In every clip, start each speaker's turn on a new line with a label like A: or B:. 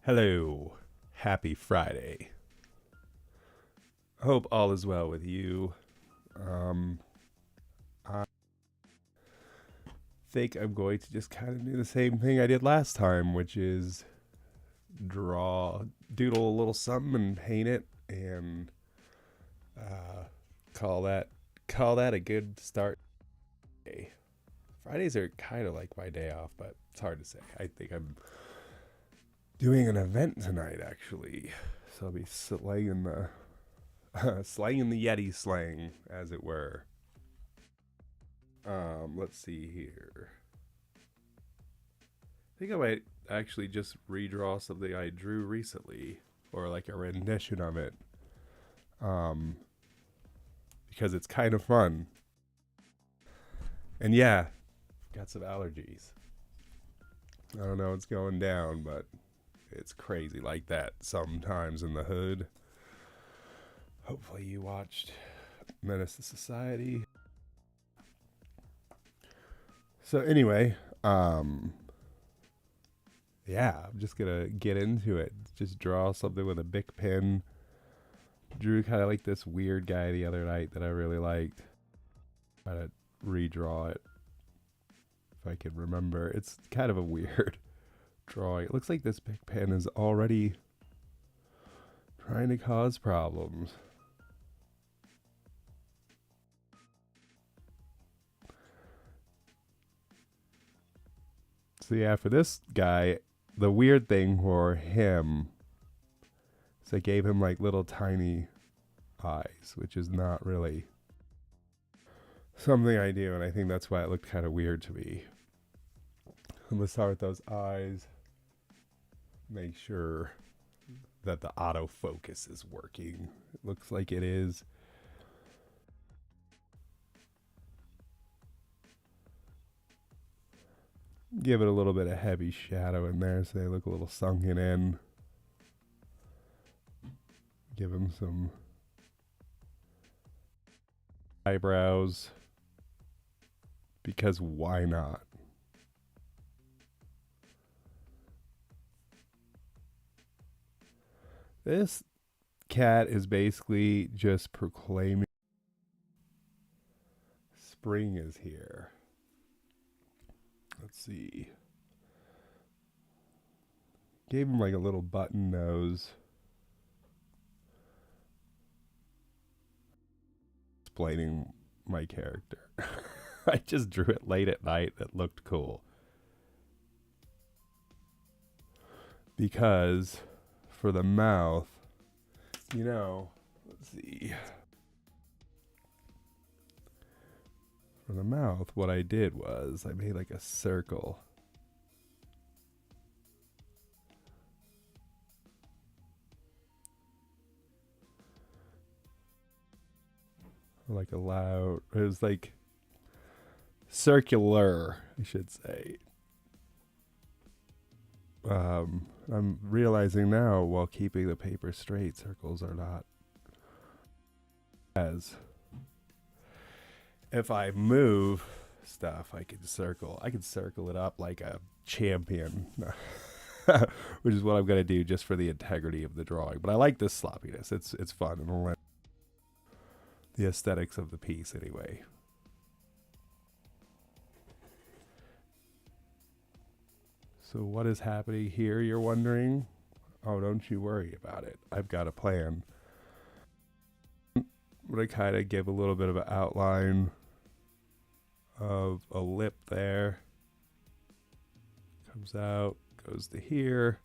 A: Hello. Happy Friday. Hope all is well with you. Um, I think I'm going to just kind of do the same thing I did last time, which is draw, doodle a little something and paint it, and uh, call that call that a good start day. Fridays are kind of like my day off, but it's hard to say. I think I'm doing an event tonight, actually, so I'll be slanging the slanging the Yeti slang, as it were. Let's see here. I think I might actually just redraw something I drew recently, or like a rendition of it, um, because it's kind of fun. And yeah, got some allergies. I don't know what's going down, but it's crazy like that sometimes in the hood. Hopefully, you watched Menace to Society. So anyway, yeah, I'm just gonna get into it. Just draw something with a big pen. Drew kind of like this weird guy the other night that I really liked. Try to redraw it if I can remember. It's kind of a weird drawing. It looks like this big pen is already trying to cause problems. So yeah, for this guy, the weird thing for him is I gave him like little tiny eyes, which is not really something I do, and I think that's why it looked kind of weird to me. I'm gonna start with those eyes. Make sure that the autofocus is working. It looks like it is. Give it a little bit of heavy shadow in there so they look a little sunken in. Give him some eyebrows, because why not? This cat is basically just proclaiming spring is here. Let's see. Gave him like a little button nose. Explaining my character. I just drew it late at night. It looked cool. Because for the mouth, let's see. For the mouth, what I did was I made like a circle. Like a loud, it was like circular, I should say. I'm realizing now, while keeping the paper straight, circles are not as. If I move stuff, I can circle. I can circle it up like a champion, which is what I'm gonna do just for the integrity of the drawing. But I like this sloppiness. It's fun and the aesthetics of the piece anyway. So what is happening here, you're wondering? Oh, don't you worry about it. I've got a plan. I'm gonna kind of give a little bit of an outline of a lip there. Comes out, goes to here.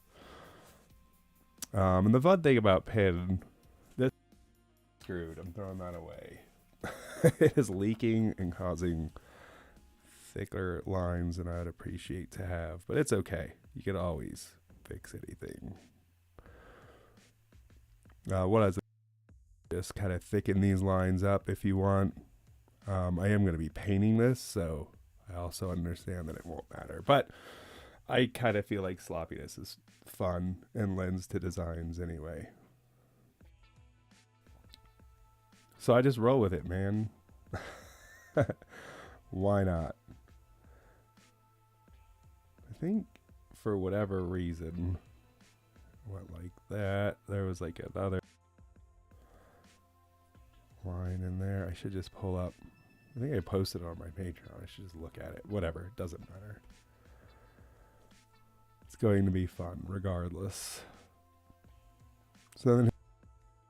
A: And the fun thing about pen, this is screwed. I'm throwing that away. It is leaking and causing thicker lines than I'd appreciate to have, but it's okay. You can always fix anything. What I was just kind of thicken these lines up if you want. I am going to be painting this, so I also understand that it won't matter. But I kind of feel like sloppiness is fun and lends to designs anyway. So I just roll with it, man. Why not? I think for whatever reason, Went like that. There was like another line in there. I should just pull up. I think I posted it on my Patreon. I should just look at it. Whatever. It doesn't matter. It's going to be fun regardless. So then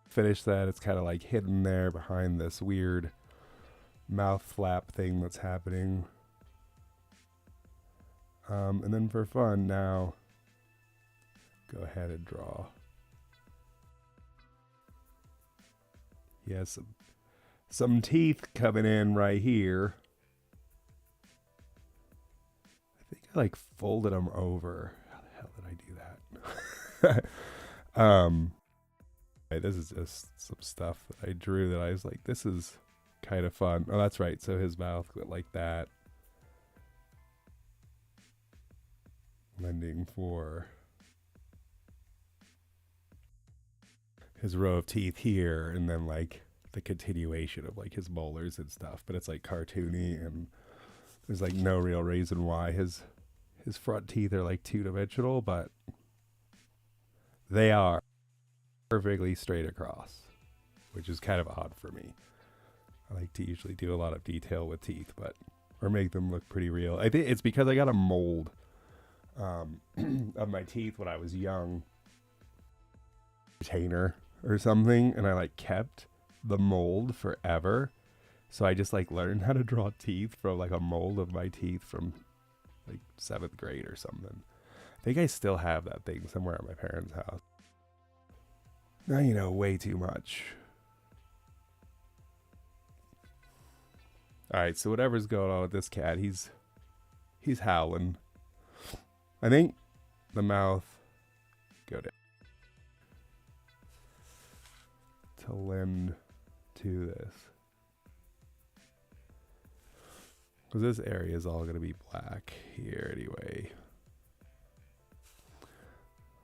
A: finish that. It's kind of like hidden there behind this weird mouth flap thing that's happening. And then for fun now, go ahead and draw. Yes, some teeth coming in right here. I think I like folded them over. How the hell did I do that? This is just some stuff that I drew that I was like, this is kind of fun. Oh, that's right. So his mouth went like that. Lending for his row of teeth here, and then like the continuation of like his molars and stuff, but it's like cartoony, and there's like no real reason why his front teeth are like two-dimensional, but they are perfectly straight across, which is kind of odd for me. I like to usually do a lot of detail with teeth, but or make them look pretty real. I think it's because I got a mold of my teeth when I was young, retainer or something, and I like kept the mold forever. So I just like learned how to draw teeth from like a mold of my teeth from like 7th grade or something. I think I still have that thing somewhere at my parents' house. Now you know way too much. Alright, so whatever's going on with this cat, he's howling. I think the mouth go down to lend to this. Because this area is all going to be black here anyway.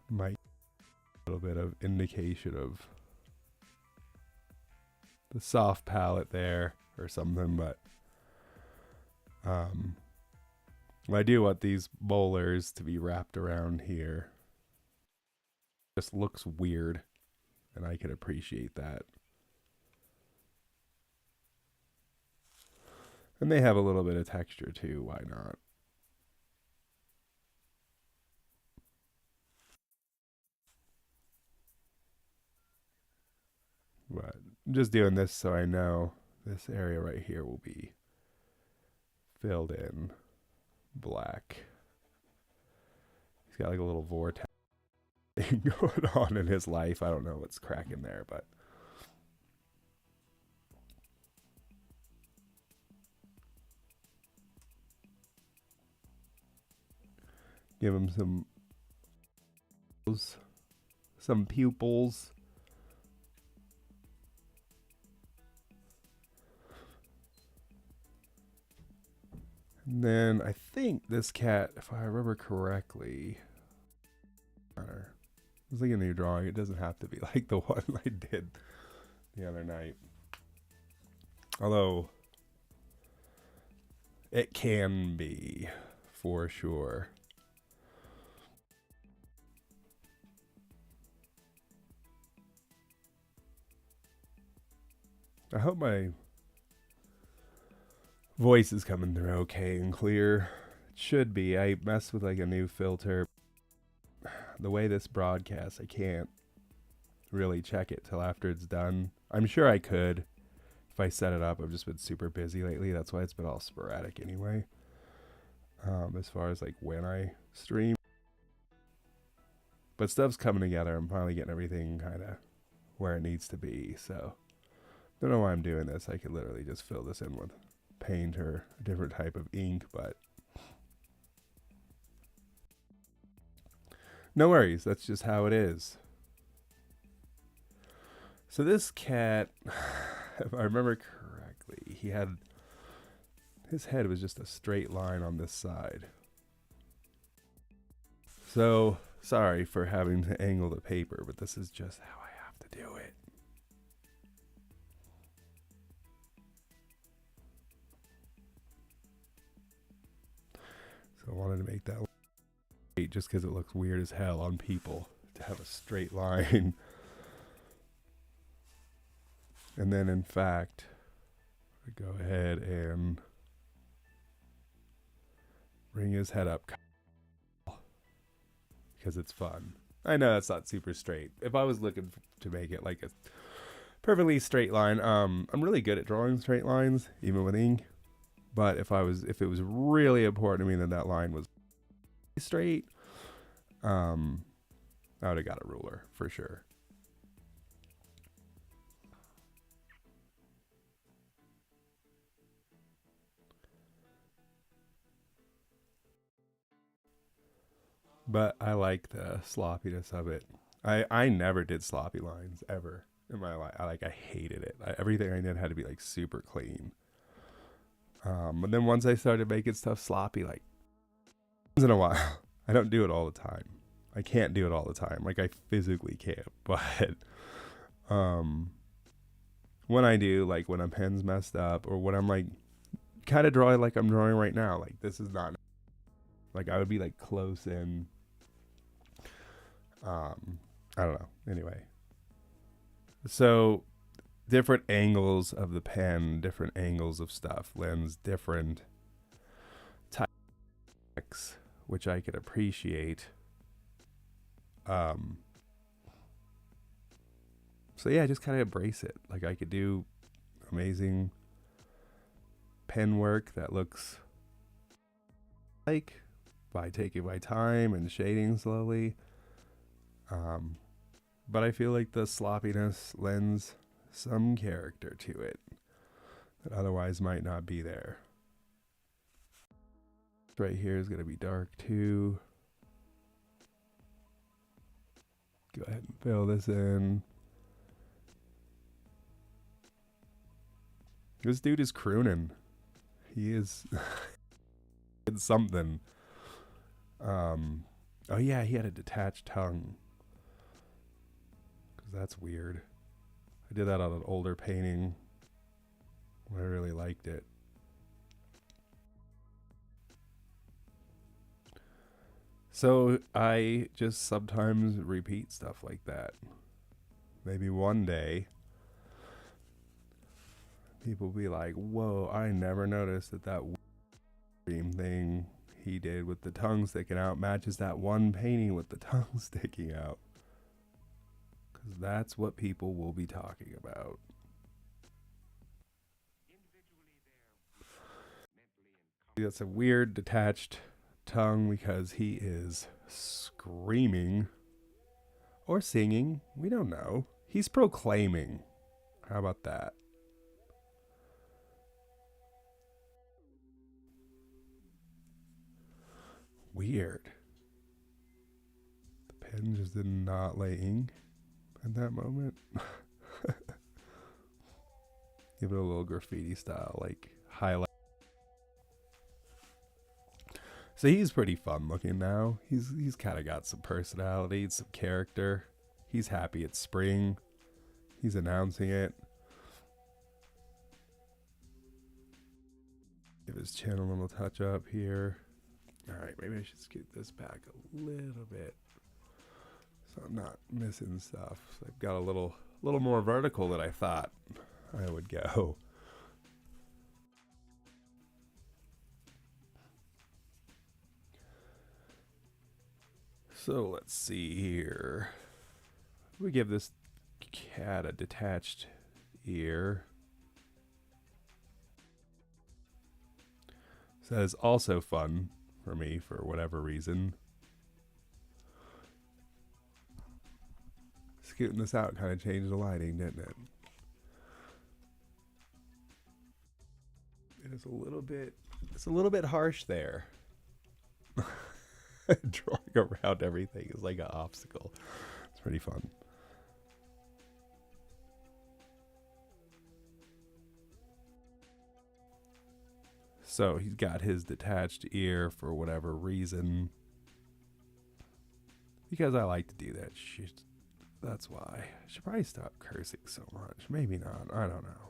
A: Might a little bit of indication of the soft palette there or something, but I do want these molars to be wrapped around here. Just looks weird, and I can appreciate that. And they have a little bit of texture too, why not? But I'm just doing this so I know this area right here will be filled in black. He's got like a little vortex thing going on in his life. I don't know what's cracking there, but give him some pupils. And then I think this cat, if I remember correctly, I was like a new drawing. It doesn't have to be like the one I did the other night. Although it can be, for sure. I hope my voice is coming through okay and clear. It should be. I messed with like a new filter. The way this broadcasts, I can't really check it till after it's done. I'm sure I could if I set it up. I've just been super busy lately. That's why it's been all sporadic anyway. As far as like when I stream. But stuff's coming together. I'm finally getting everything kind of where it needs to be. So don't know why I'm doing this. I could literally just fill this in with paint or a different type of ink, but no worries. That's just how it is. So this cat, if I remember correctly, his head was just a straight line on this side. So sorry for having to angle the paper, but this is just how I have to do it. So I wanted to make that just because it looks weird as hell on people to have a straight line. And then in fact, I go ahead and bring his head up because it's fun. I know that's not super straight. If I was looking to make it like a perfectly straight line, I'm really good at drawing straight lines, even with ink. But if it was really important to me that that line was straight, I would have got a ruler for sure. But I like the sloppiness of it. I never did sloppy lines ever in my life. I hated it. Everything I did had to be like super clean. But then once I started making stuff sloppy, like once in a while, I don't do it all the time. I can't do it all the time. Like I physically can't. But when I do, like when a pen's messed up or when I'm like kind of drawing like I'm drawing right now, like this is not like I would be like close in. I don't know. Anyway, so different angles of the pen, different angles of stuff, lends different types, which I could appreciate. So yeah, just kind of embrace it. Like I could do amazing pen work that looks like by taking my time and shading slowly. But I feel like the sloppiness lends some character to it that otherwise might not be there. Right here is going to be dark too. Go ahead and fill this in. This dude is crooning. He is it's something. Oh yeah, he had a detached tongue. Cause that's weird. I did that on an older painting. I really liked it. So I just sometimes repeat stuff like that. Maybe one day people will be like, whoa, I never noticed that dream thing he did with the tongue sticking out matches that one painting with the tongue sticking out. Because that's what people will be talking about. That's a weird detached tongue because he is screaming or singing. We don't know. He's proclaiming. How about that? Weird. The pen just did not lay ink at that moment. Give it a little graffiti style, like highlight. So he's pretty fun looking now. He's kind of got some personality, some character. He's happy it's spring. He's announcing it. Give his chin a little touch up here. All right, maybe I should scoot this back a little bit so I'm not missing stuff. So I've got a little more vertical than I thought I would go. So let's see here. We give this cat a detached ear. So that is also fun for me for whatever reason. Scooting this out kind of changed the lighting, didn't it? It's a little bit harsh there. Drawing around everything is like an obstacle. It's pretty fun. So he's got his detached ear for whatever reason. Because I like to do that shit. That's why. I should probably stop cursing so much. Maybe not. I don't know.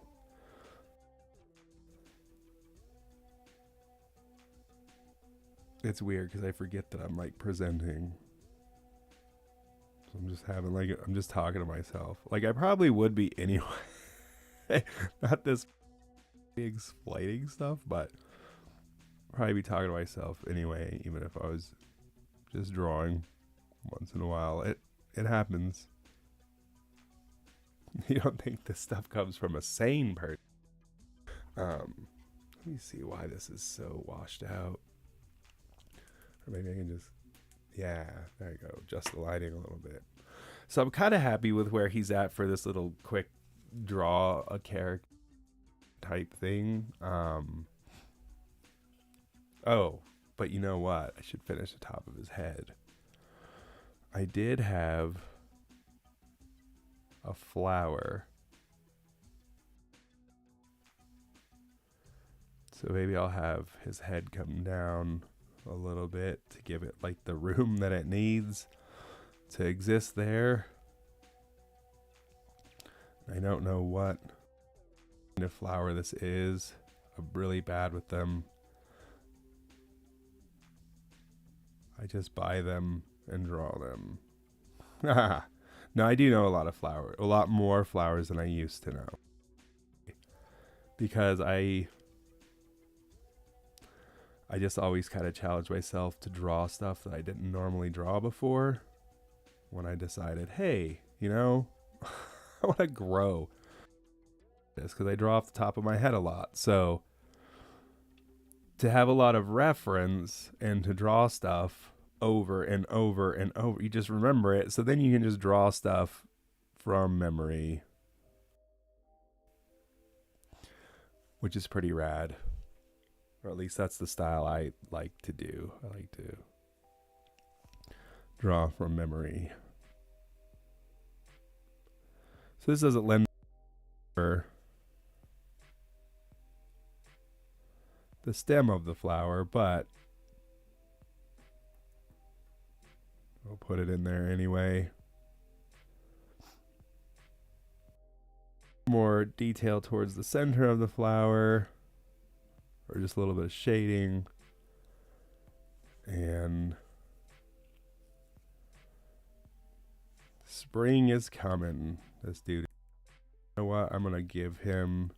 A: It's weird because I forget that I'm like presenting. I'm just having like I'm just talking to myself. Like I probably would be anyway. Not this explaining stuff, but probably be talking to myself anyway, even if I was just drawing once in a while. It happens. You don't think this stuff comes from a sane person? Let me see why this is so washed out. Or maybe I can just, yeah, there you go. Just the lighting a little bit. So I'm kind of happy with where he's at for this little quick draw a character type thing. Oh, but you know what? I should finish the top of his head. I did have a flower. So maybe I'll have his head come down a little bit to give it like the room that it needs to exist there. I don't know what kind of flower this is. I'm really bad with them. I just buy them and draw them. No, I do know a lot more flowers than I used to know. Because I just always kind of challenge myself to draw stuff that I didn't normally draw before. When I decided, hey, you know, I want to grow this because I draw off the top of my head a lot. So to have a lot of reference and to draw stuff over and over and over, you just remember it. So then you can just draw stuff from memory, which is pretty rad. Or at least that's the style I like to do. I like to draw from memory. So this doesn't lend for the stem of the flower, but we'll put it in there anyway. More detail towards the center of the flower, or just a little bit of shading. And spring is coming. This dude, you know what? I'm gonna give him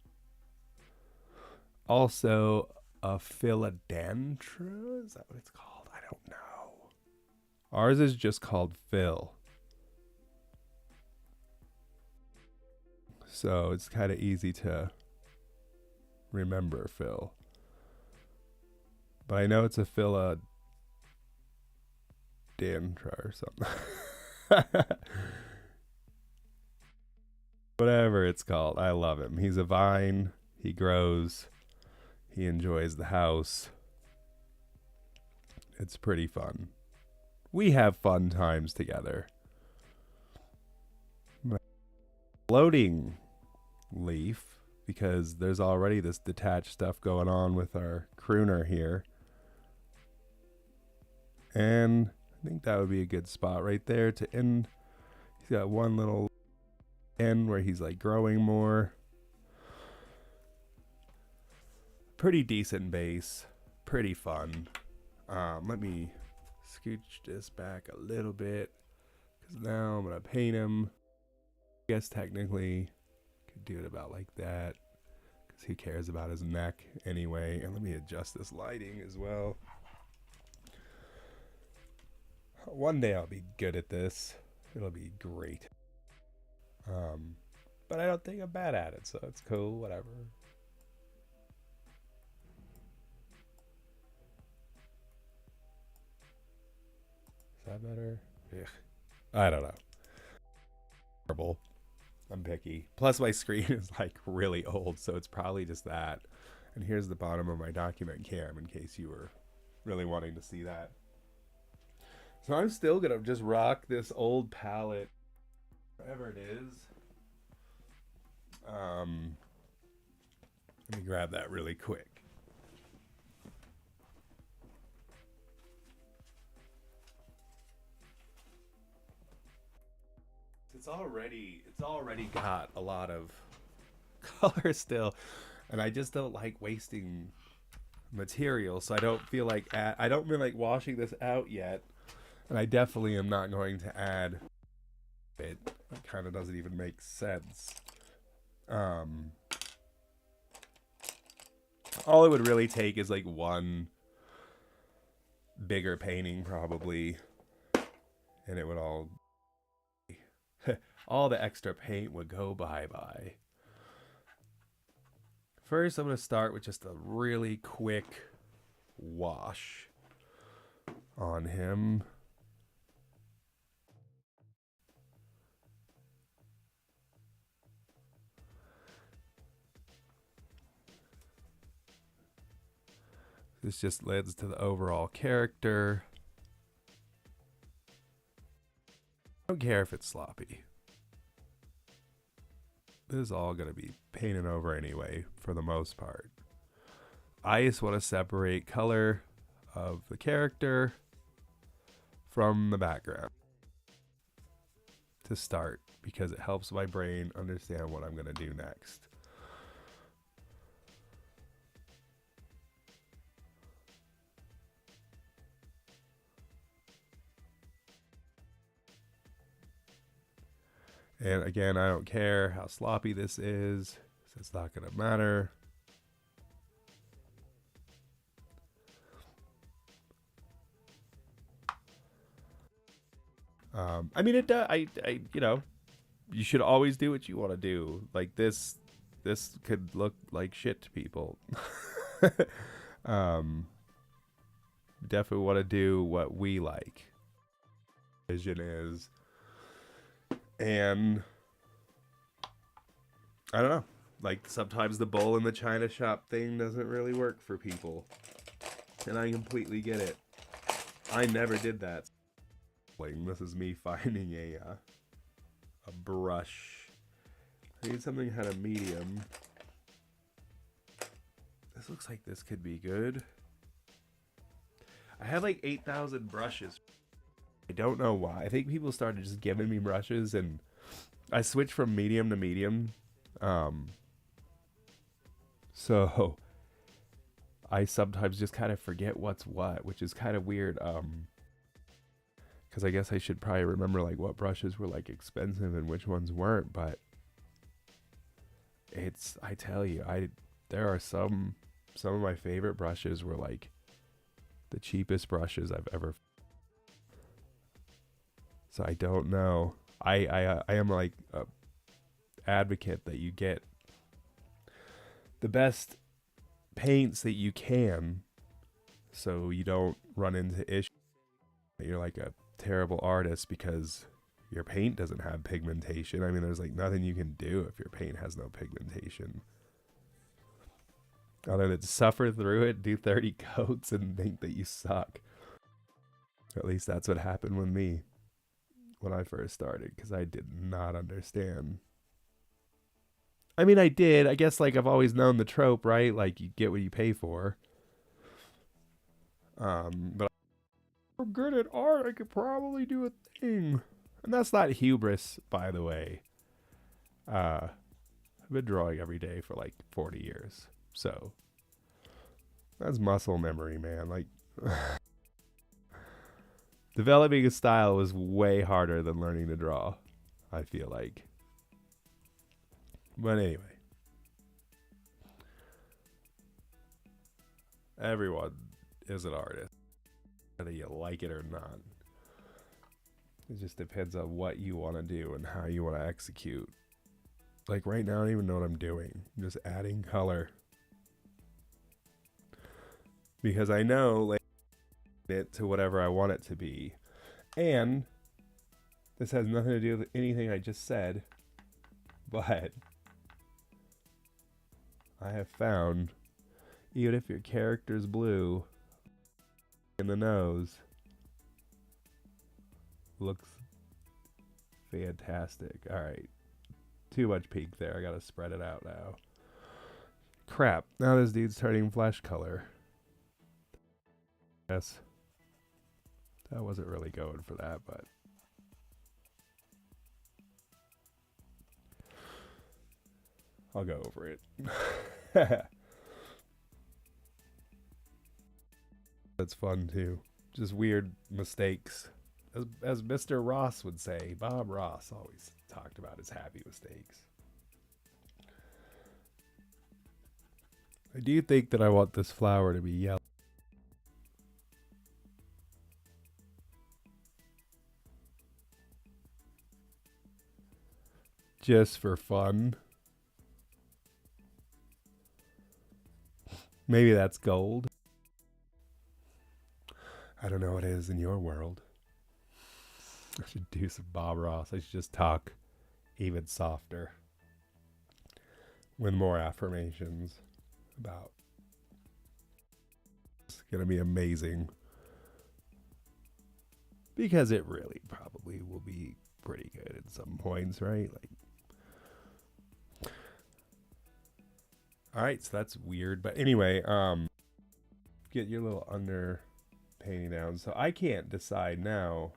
A: also a philodendron. Is that what it's called? I don't know. Ours is just called Phil. So it's kind of easy to remember Phil. But I know it's a philodendron or something. Whatever it's called. I love him. He's a vine. He grows. He enjoys the house. It's pretty fun. We have fun times together. Floating leaf, because there's already this detached stuff going on with our crooner here. And I think that would be a good spot right there to end. He's got one little end where he's like growing more. Pretty decent base. Pretty fun. Let me scooch this back a little bit, because now I'm going to paint him. I guess technically could do it about like that, because who cares about his neck anyway. And let me adjust this lighting as well. One day I'll be good at this. It'll be great. But I don't think I'm bad at it, so it's cool, whatever. Is that better? Ugh. I don't know. Terrible. I'm picky. Plus my screen is like really old, so it's probably just that. And here's the bottom of my document cam in case you were really wanting to see that. So I'm still gonna just rock this old palette, whatever it is. Let me grab that really quick. It's already got a lot of color still, and I just don't like wasting material, so I don't feel like washing this out yet. And I definitely am not going to add It kind of doesn't even make sense. All it would really take is like one bigger painting probably, and it would all the extra paint would go bye-bye. First, I'm going to start with just a really quick wash on him. This just leads to the overall character. I don't care if it's sloppy. This is all going to be painted over anyway, for the most part. I just want to separate color of the character from the background to start, because it helps my brain understand what I'm going to do next. And again, I don't care how sloppy this is. It's not going to matter. I mean, it does. You know, you should always do what you want to do. Like this could look like shit to people. Definitely want to do what we like. Vision is. And I don't know, like sometimes the bowl in the China shop thing doesn't really work for people, and I completely get it. I never did that. This is me finding a brush. I need something kind of medium. This looks like this could be good. I have like 8,000 brushes. I don't know why. I think people started just giving me brushes, and I switched from medium to medium. So I sometimes just kind of forget what's what, which is kind of weird. Because I guess I should probably remember like what brushes were like expensive and which ones weren't. But I tell you, there are some of my favorite brushes were like the cheapest brushes I've ever. So I don't know. I am like a advocate that you get the best paints that you can, so you don't run into issues that you're like a terrible artist because your paint doesn't have pigmentation. I mean, there's like nothing you can do if your paint has no pigmentation other than suffer through it, do 30 coats, and think that you suck. At least that's what happened with me when I first started, because I did not understand. I mean, I did. I guess like I've always known the trope, right? Like you get what you pay for. But I'm good at art. I could probably do a thing. And that's not hubris, by the way. I've been drawing every day for like 40 years. So that's muscle memory, man. Like developing a style was way harder than learning to draw, I feel like. But anyway. Everyone is an artist, whether you like it or not. It just depends on what you want to do and how you want to execute. Like right now, I don't even know what I'm doing. I'm just adding color. Because I know like it to whatever I want it to be. And this has nothing to do with anything I just said, but I have found even if your character's blue in the nose, looks fantastic. Alright, too much pink there. I gotta spread it out now. Crap, now this dude's turning flesh color. Yes, that wasn't really going for that, but I'll go over it. That's fun too. Just weird mistakes As Mr. Ross would say, Bob Ross always talked about his happy mistakes. I do think that I want this flower to be yellow. Just for fun. Maybe that's gold. I don't know what it is in your world. I should do some Bob Ross. I should just talk even softer with more affirmations about it's going to be amazing. Because it really probably will be pretty good at some points, right? Like, all right, so that's weird. But anyway, get your little under painting down. So I can't decide now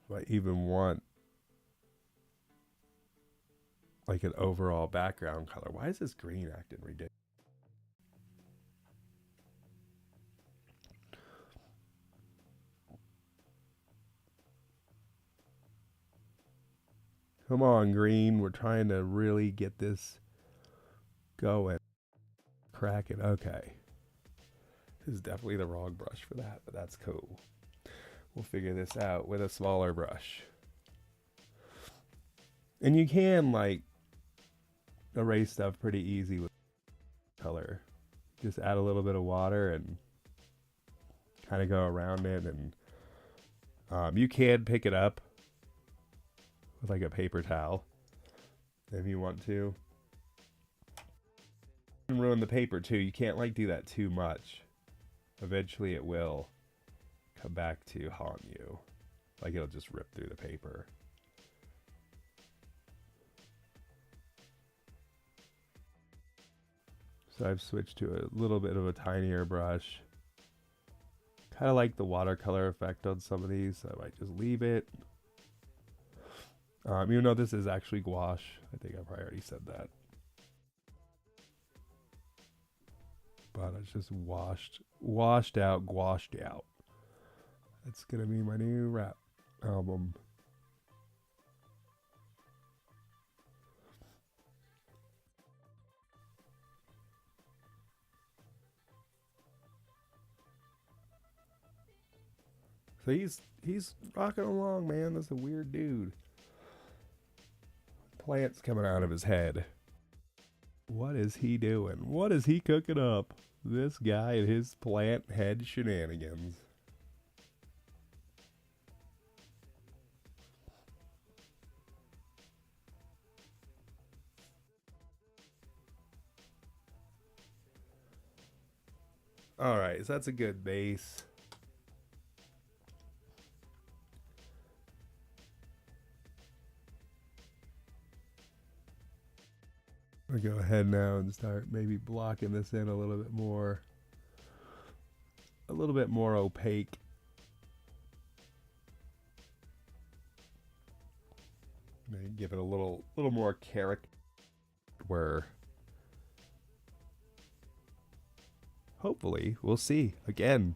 A: if I even want like an overall background color. Why is this green acting ridiculous? Come on, green. We're trying to really get this going. Crack it. Okay. This is definitely the wrong brush for that, but that's cool. We'll figure this out with a smaller brush. And you can, like, erase stuff pretty easy with color. Just add a little bit of water and kind of go around it. And you can pick it up with, like, a paper towel if you want to. And ruin the paper, too. You can't, like, do that too much. Eventually it will come back to haunt you. Like, it'll just rip through the paper. So I've switched to a little bit of a tinier brush. Kind of like the watercolor effect on some of these, so I might just leave it. Even though this is actually gouache. I think I probably already said that. But it's just washed out, gouached out. That's gonna be my new rap album. So he's rocking along, man. That's a weird dude. Plants coming out of his head. What is he doing? What is he cooking up? This guy and his plant head shenanigans. Alright, so that's a good base. I'll go ahead now and start maybe blocking this in a little bit more. A little bit more opaque. Maybe give it a little more character where hopefully we'll see. Again,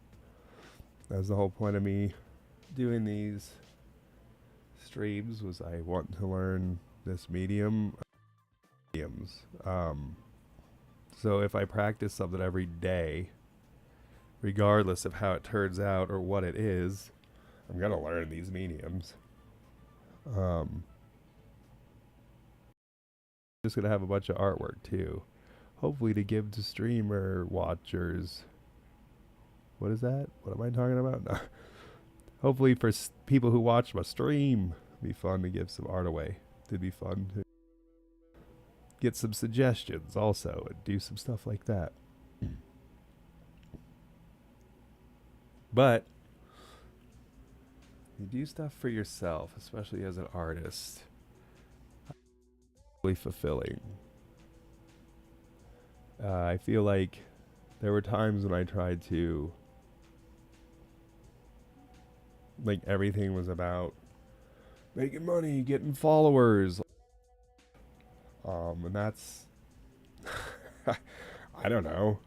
A: that's the whole point of me doing these streams, was I want to learn this mediums. So if I practice something every day, regardless of how it turns out or what it is, I'm gonna learn these mediums. Just gonna have a bunch of artwork too, hopefully to give to streamer watchers. What is that? What am I talking about? No. Hopefully for people who watch my stream, it'd be fun to give some art away. It'd be fun to get some suggestions also and do some stuff like that. But you do stuff for yourself, especially as an artist. Really fulfilling. I feel like there were times when I tried to, like, everything was about making money, getting followers. And that's, I don't know.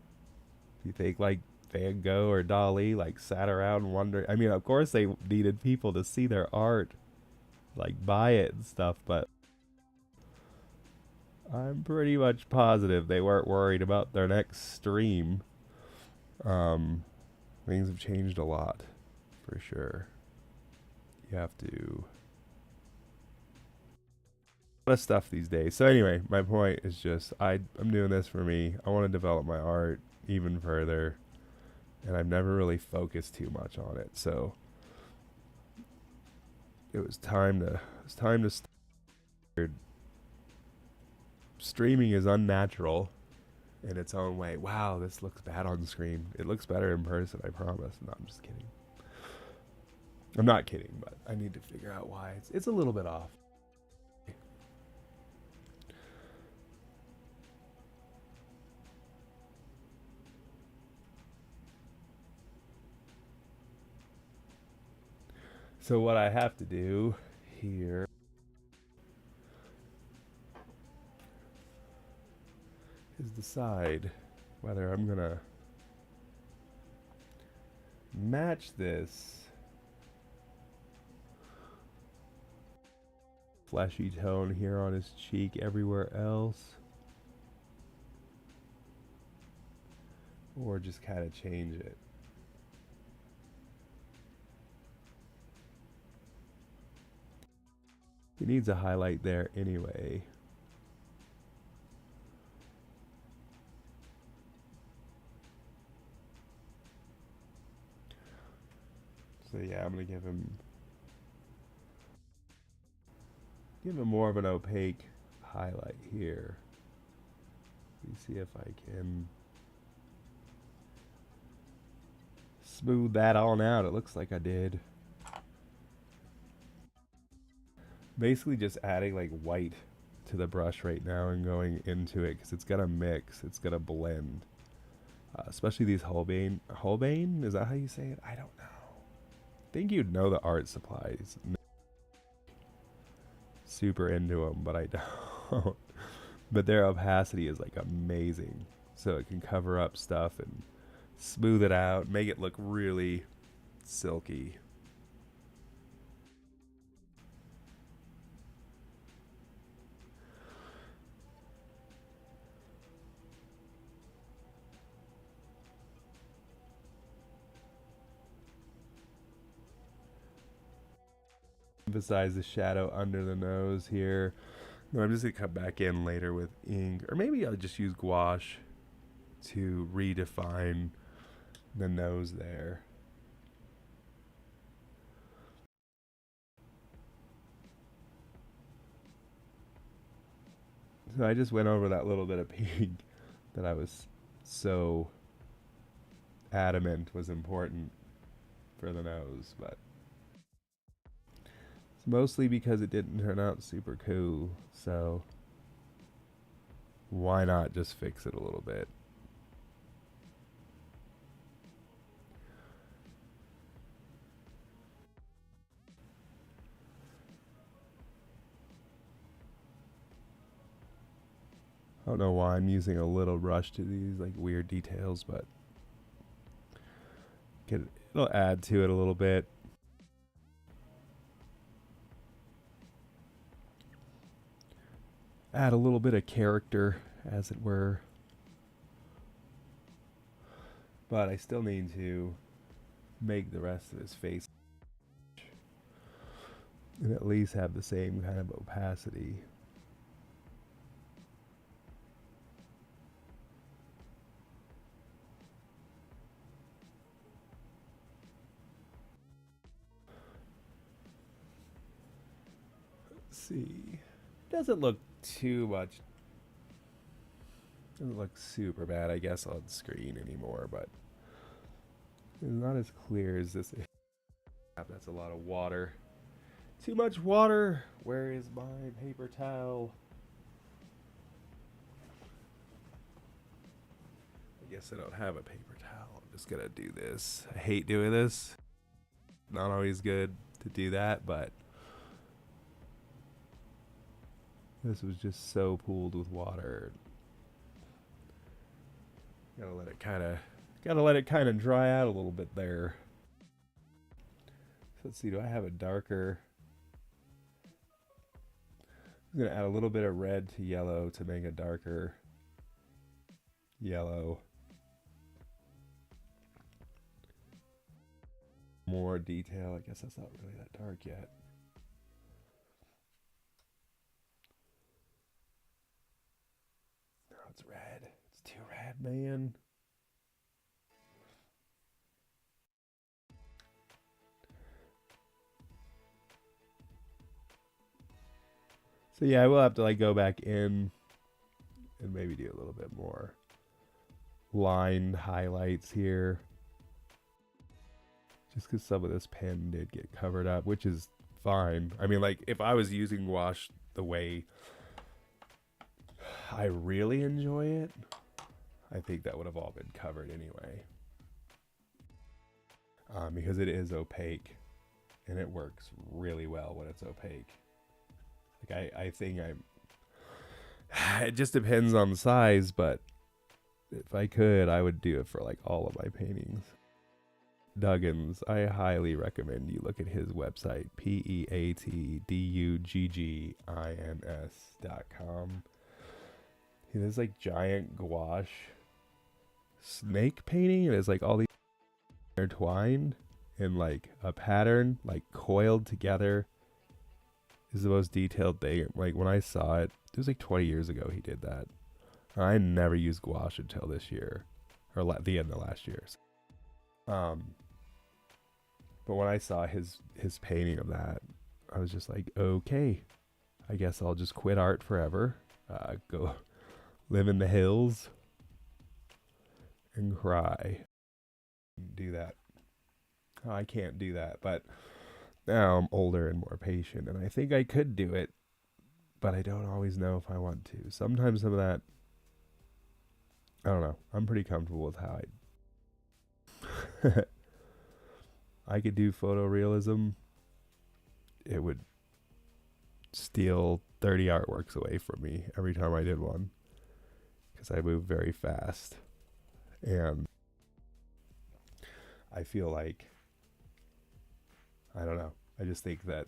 A: You think like Van Gogh or Dali like sat around wondering. I mean, of course they needed people to see their art, like buy it and stuff, but I'm pretty much positive they weren't worried about their next stream. Um, Things have changed a lot, for sure. You have to a lot of stuff these days. So anyway, my point is just I'm doing this for me. I want to develop my art even further, and I've never really focused too much on it. So it was time to start. Streaming is unnatural in its own way. Wow, this looks bad on screen. It looks better in person, I promise. No, I'm just kidding. I'm not kidding, but I need to figure out why. It's a little bit off. So what I have to do here is decide whether I'm gonna match this fleshy tone here on his cheek everywhere else, or just kind of change it. He needs a highlight there anyway. So yeah, I'm gonna give him more of an opaque highlight here. Let me see if I can smooth that on out. It looks like I did. Basically just adding like white to the brush right now and going into it because it's gonna mix, it's gonna blend. Especially these Holbein, is that how you say it? I don't know. I think you'd know the art supplies. Super into them, but I don't. But their opacity is like amazing, so it can cover up stuff and smooth it out, make it look really silky. Emphasize the shadow under the nose here. No, I'm just gonna come back in later with ink, or maybe I'll just use gouache to redefine the nose there. So I just went over that little bit of pink that I was so adamant was important for the nose, but it's mostly because it didn't turn out super cool, so why not just fix it a little bit? I don't know why I'm using a little brush to these like weird details, but it'll add to it a little bit. Add a little bit of character, as it were. But I still need to make the rest of his face and at least have the same kind of opacity. Let's see. Doesn't look too much. Doesn't look super bad, I guess, on screen anymore, but it's not as clear as this. That's a lot of water. Too much water. Where is my paper towel? I guess I don't have a paper towel. I'm just gonna do this. I hate doing this. Not always good to do that, but this was just so pooled with water. Gotta let it kind of Gotta let it kind of dry out a little bit there. So let's see, do I have a darker? I'm gonna add a little bit of red to yellow to make a darker yellow. More detail. I guess that's not really that dark yet. No, it's red. It's too red, man. So yeah, I will have to like go back in and maybe do a little bit more lined highlights here. Just because some of this pen did get covered up, which is fine. I mean, like, if I was using gouache the way I really enjoy it, I think that would have all been covered anyway. Because it is opaque, and it works really well when it's opaque. Like, I think it just depends on the size, but if I could, I would do it for, like, all of my paintings. Duggins, I highly recommend you look at his website, peatduggins.com. He does like giant gouache snake painting, and it's like all these intertwined in like a pattern, like coiled together. Is the most detailed thing. Like when I saw it, it was like 20 years ago he did that. I never used gouache until this year, or the end of last year. But when I saw his painting of that, I was just like, okay, I guess I'll just quit art forever, go live in the hills and cry. Do that. Oh, I can't do that, but now I'm older and more patient, and I think I could do it, but I don't always know if I want to. Sometimes some of that, I don't know. I'm pretty comfortable with how I could do photorealism. It would steal 30 artworks away from me every time I did one, because I move very fast, and I feel like, I don't know, I just think that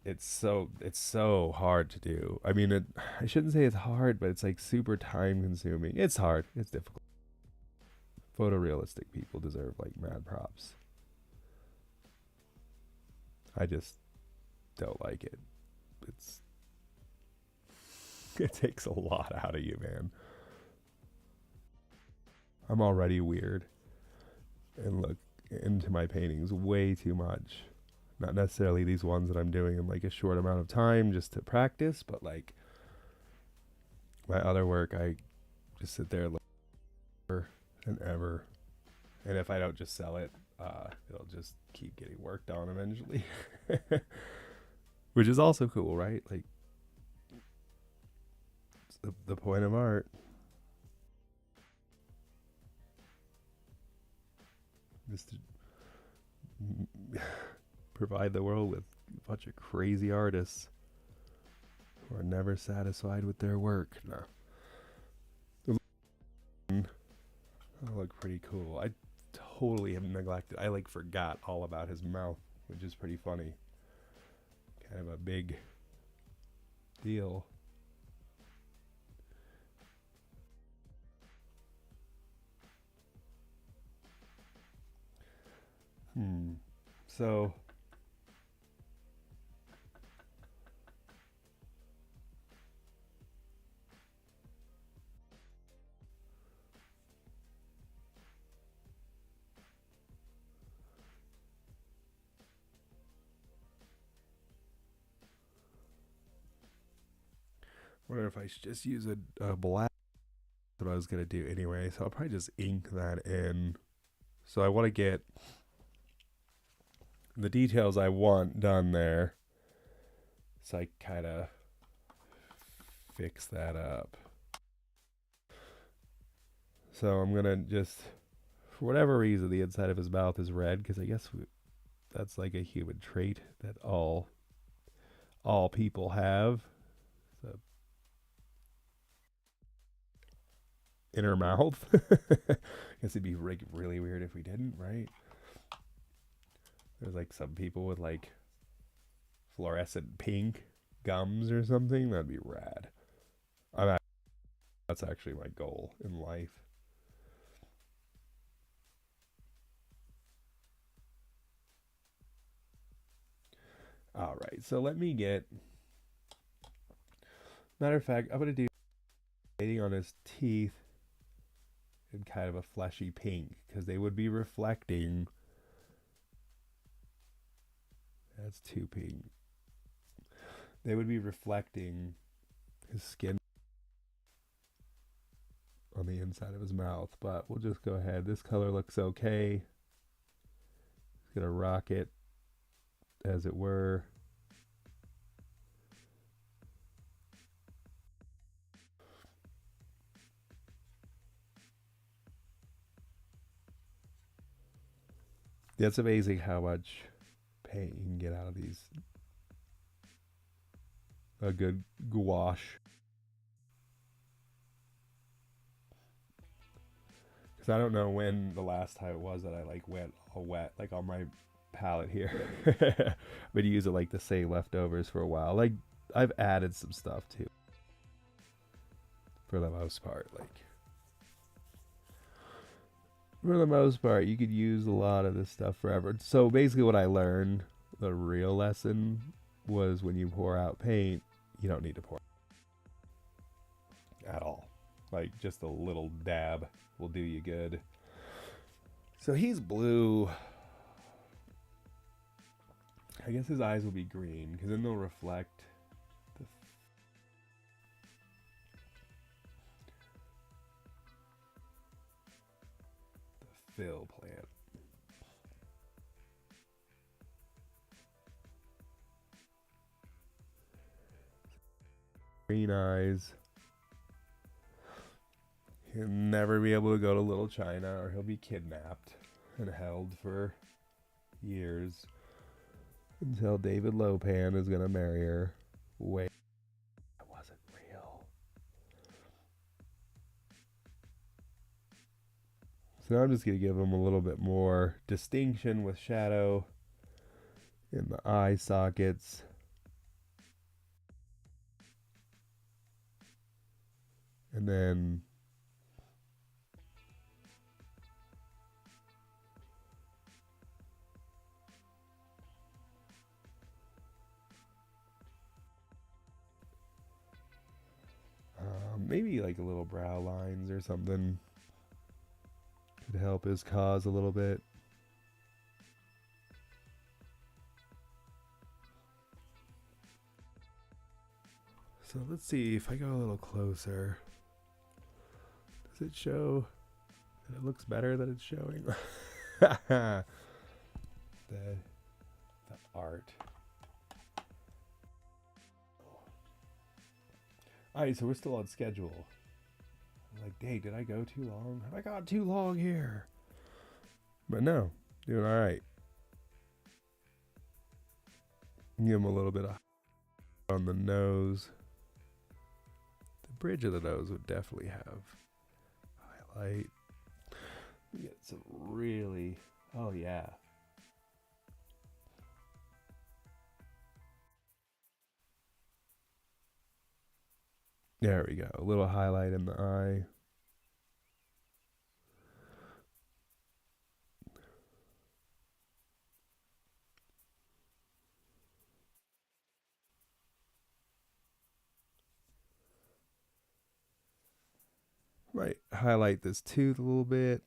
A: it's so hard to do. I mean, I shouldn't say it's hard, but it's like super time consuming. It's hard. It's difficult. Photorealistic people deserve like mad props. I just don't like it. It takes a lot out of you, man. I'm already weird and look into my paintings way too much. Not necessarily these ones that I'm doing in like a short amount of time just to practice, but like my other work, I just sit there forever and ever. And if I don't just sell it, it'll just keep getting worked on eventually. Which is also cool, right? Like, it's the point of art. Just to provide the world with a bunch of crazy artists who are never satisfied with their work. No. That'll look pretty cool. I totally have neglected. I like forgot all about his mouth, which is pretty funny. Kind of a big deal. So wonder if I should just use a black. That's what I was gonna do anyway. So I'll probably just ink that in. So I want to get the details I want done there. So I kind of fix that up. So I'm gonna just, for whatever reason, the inside of his mouth is red, because I guess that's like a human trait that all people have. So in her mouth. Guess it'd be like really weird if we didn't, right? There's like some people with like fluorescent pink gums or something. That'd be rad. I'm That's actually my goal in life. All right, so let me get. Matter of fact, I'm gonna do shading on his teeth in kind of a fleshy pink because they would be reflecting. That's too pink. They would be reflecting his skin on the inside of his mouth, but we'll just go ahead. This color looks okay. Just gonna rock it, as it were. It's amazing how much paint you can get out of these. A good gouache. Because I don't know when the last time it was that I like went all wet, like on my palette here. I've been using like the same leftovers for a while. Like I've added some stuff too. For the most part, like for the most part, you could use a lot of this stuff forever. So basically, what I learned, the real lesson, was when you pour out paint, you don't need to pour at all. Like just a little dab will do you good. So he's blue. I guess his eyes will be green because then they'll reflect the fill plant. Green eyes. He'll never be able to go to Little China or he'll be kidnapped and held for years until David Lopan is going to marry her. Wait, that wasn't real. So I'm just going to give him a little bit more distinction with shadow in the eye sockets. And then maybe like a little brow lines or something could help his cause a little bit. So let's see if I go a little closer. Does it show that it looks better than it's showing? the art. Alright, so we're still on schedule. I'm like, dang, did I go too long? Have I gone too long here? But no, doing alright. Give him a little bit of on the nose. The bridge of the nose would definitely have highlight. Get some really, oh yeah. There we go. A little highlight in the eye. Might highlight this tooth a little bit.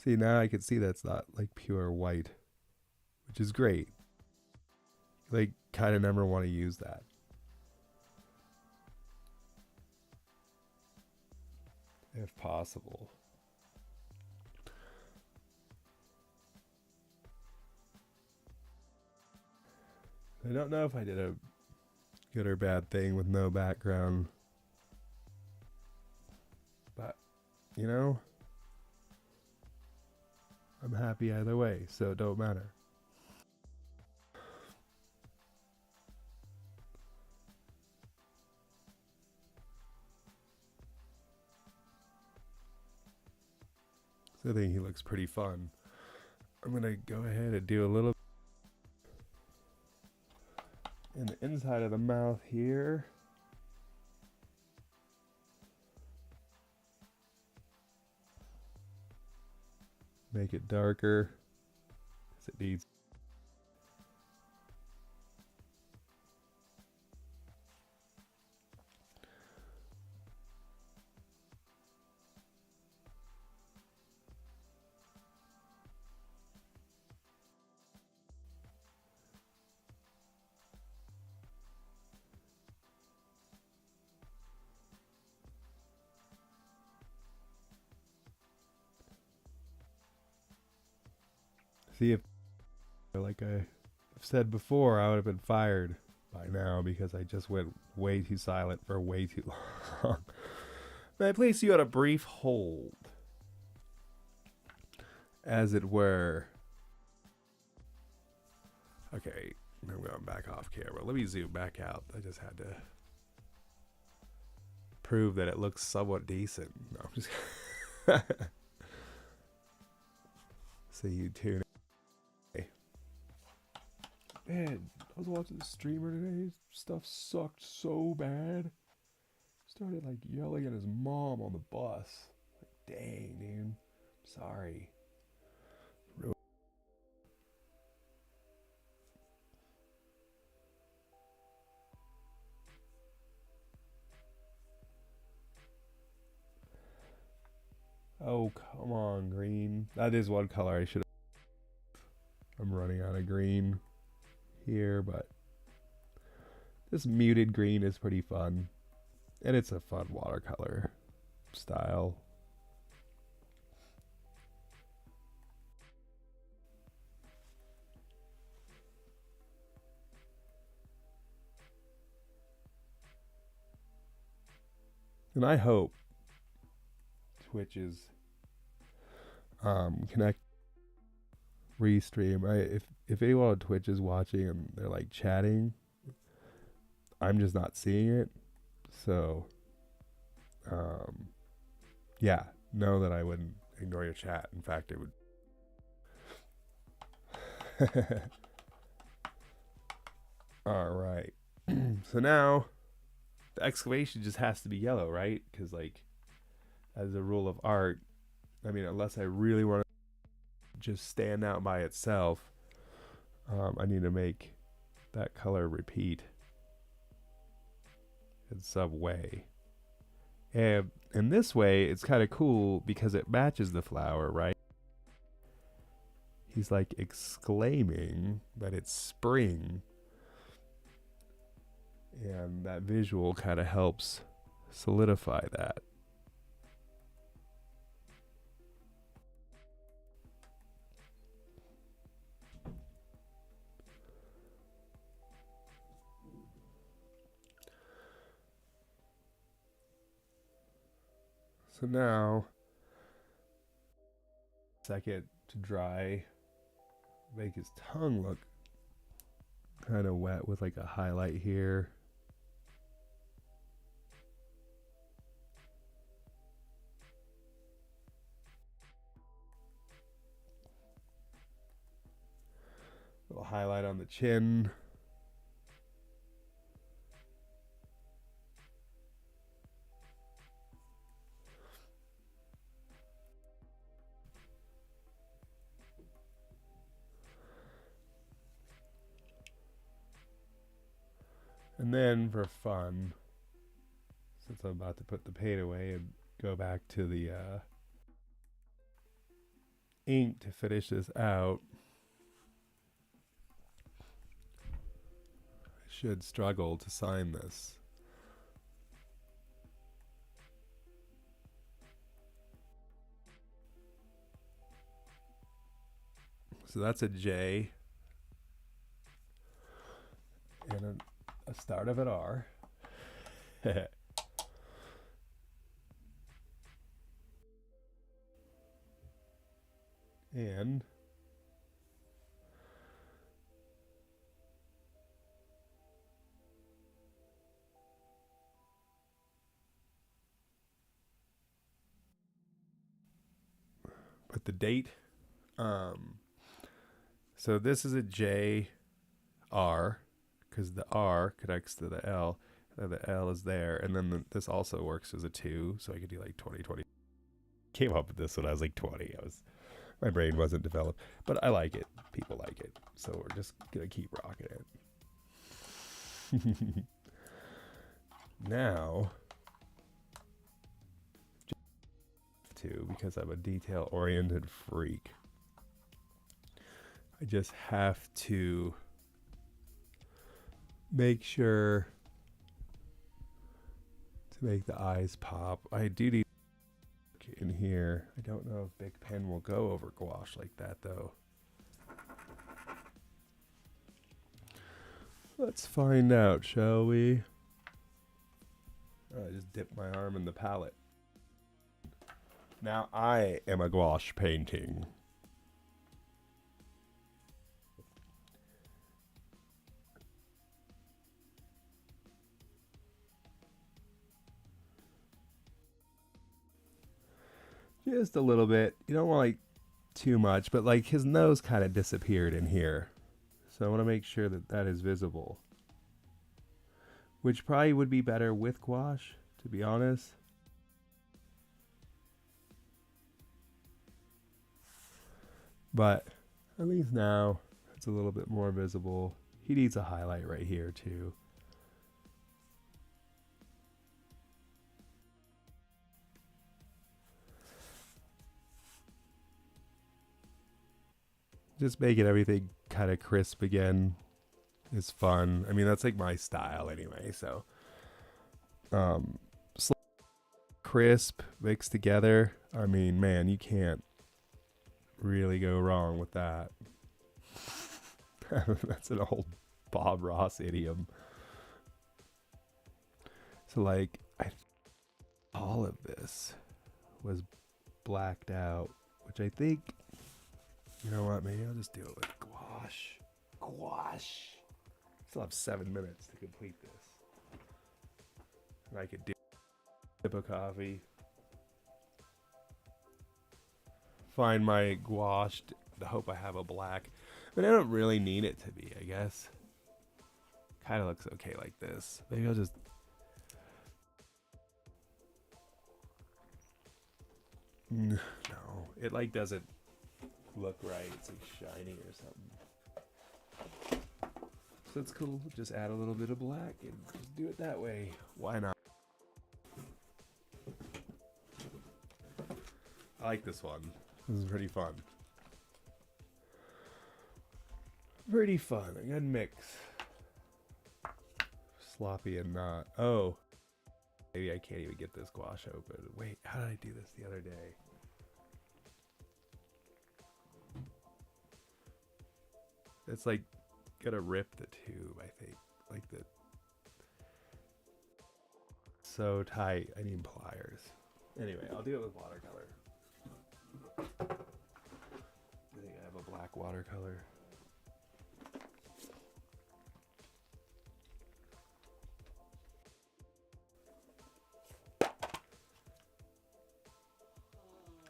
A: See, now I can see that's not like pure white, which is great. Like, kind of never want to use that. If possible. I don't know if I did a good or bad thing with no background. But, you know, I'm happy either way, so it don't matter. I think he looks pretty fun. I'm gonna go ahead and do a little in the inside of the mouth here. Make it darker, because it needs. See, if, like I've said before, I would have been fired by now because I just went way too silent for way too long. May I place you on a brief hold? As it were. Okay, I'm going back off camera. Let me zoom back out. I just had to prove that it looks somewhat decent. No, I'm just. See you tune. Man, I was watching the streamer today. Stuff sucked so bad. Started like yelling at his mom on the bus. Like, dang, dude. Sorry. Oh, come on, green. That is one color I should have. I'm running out of green here, but this muted green is pretty fun. And it's a fun watercolor style. And I hope Twitch is connect restream. If anyone on Twitch is watching and they're like chatting, I'm just not seeing it. So yeah, know that I wouldn't ignore your chat. In fact, it would. All right. So now the exclamation just has to be yellow, right? Because like as a rule of art, I mean, unless I really want to just stand out by itself, I need to make that color repeat in some way. And in this way, it's kind of cool because it matches the flower, right? He's like exclaiming that it's spring. And that visual kind of helps solidify that. So now, second to dry, make his tongue look kind of wet with like a highlight here. Little highlight on the chin. And then for fun, since I'm about to put the paint away and go back to the ink to finish this out, I should struggle to sign this. So that's a J and a start of an R. And with the date. So this is a JR because the R connects to the L. The L is there, and then this also works as a 2, so I could do like 2020. Came up with this when I was like 20. My brain wasn't developed, but I like it. People like it, so we're just gonna keep rocking it. Now, because I'm a detail-oriented freak, I just have to make sure to make the eyes pop. I do need in here. I don't know if Big Pen will go over gouache like that though. Let's find out, shall we? I just dipped my arm in the palette. Now I am a gouache painting. Just a little bit. You don't want like too much, but like his nose kind of disappeared in here. So I want to make sure that that is visible. Which probably would be better with gouache, to be honest. But at least now it's a little bit more visible. He needs a highlight right here too. Just making everything kind of crisp again is fun. I mean, that's like my style anyway, so crisp mixed together. I mean, man, you can't really go wrong with that. That's an old Bob Ross idiom. So like all of this was blacked out, which I think, you know what, maybe I'll just do it with gouache. Gouache. Still have 7 minutes to complete this. And I could do a sip of coffee. Find my gouache. I hope I have a black. But I don't really need it to be, I guess. Kind of looks okay like this. Maybe I'll just... No, it like doesn't look right. It's like shiny or something. So it's cool. Just add a little bit of black and just do it that way. Why not? I like this one. This is pretty fun. Pretty fun. A good mix. Sloppy and not. Oh. Maybe I can't even get this gouache open. Wait, how did I do this the other day? It's like gonna rip the tube, I think. Like the... So tight. I need pliers. Anyway, I'll do it with watercolor. I think I have a black watercolor.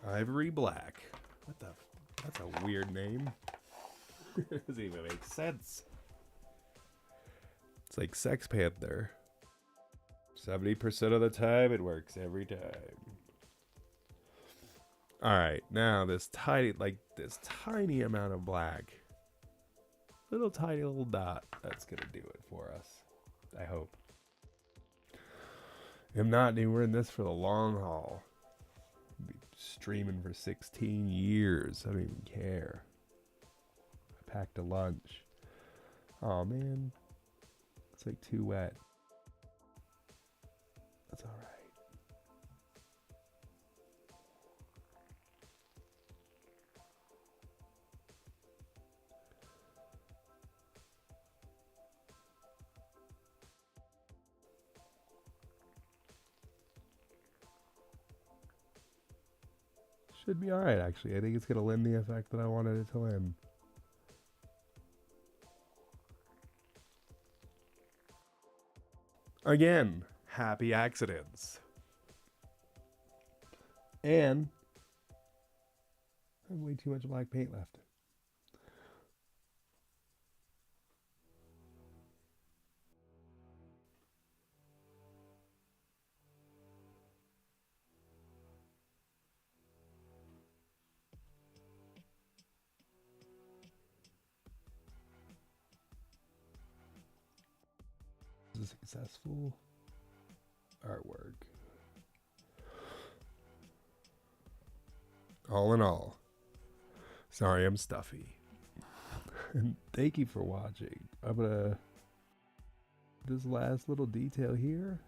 A: Ivory Black. What the? That's a weird name. It doesn't even make sense. It's like Sex Panther. 70% of the time, it works every time. Alright, now this tiny amount of black. Little tiny little dot. That's gonna do it for us. I hope. If not, dude, we're in this for the long haul. Be streaming for 16 years. I don't even care. I packed a lunch. Oh man. It's like too wet. That's alright. Should be alright, actually. I think it's going to lend the effect that I wanted it to lend. Again, happy accidents. And I have way too much black paint left. This is successful artwork. All in all, sorry I'm stuffy. And thank you for watching. I'm gonna this last little detail here.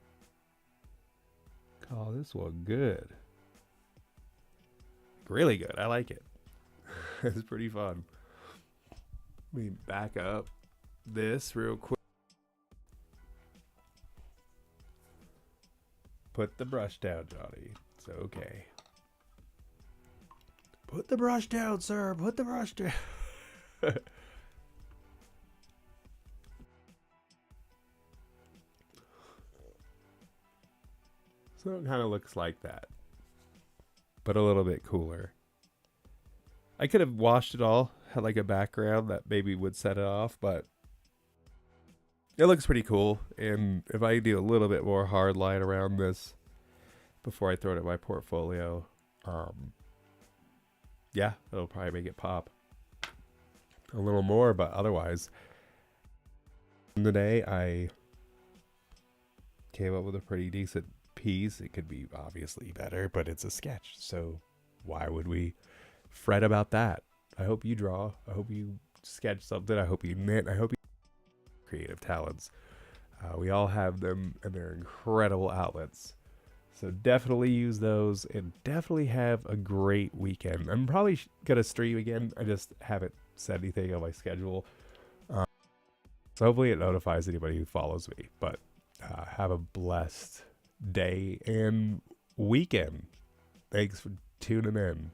A: Call this one good. Really good. I like it. It's pretty fun. Let me back up this real quick. Put the brush down, Johnny. It's okay. Put the brush down, sir. Put the brush down. So it kind of looks like that, but a little bit cooler. I could have washed it all, had like a background that maybe would set it off, but it looks pretty cool. And if I do a little bit more hard line around this before I throw it in my portfolio, yeah, it'll probably make it pop a little more. But otherwise, today I came up with a pretty decent piece. It could be obviously better, but it's a sketch, so why would we fret about that? I hope you draw. I hope you sketch something. I hope you knit. I hope you creative talents. We all have them, and they're incredible outlets. So definitely use those, and definitely have a great weekend. I'm probably gonna stream again. I just haven't said anything on my schedule. So hopefully it notifies anybody who follows me. But have a blessed day and weekend. Thanks for tuning in.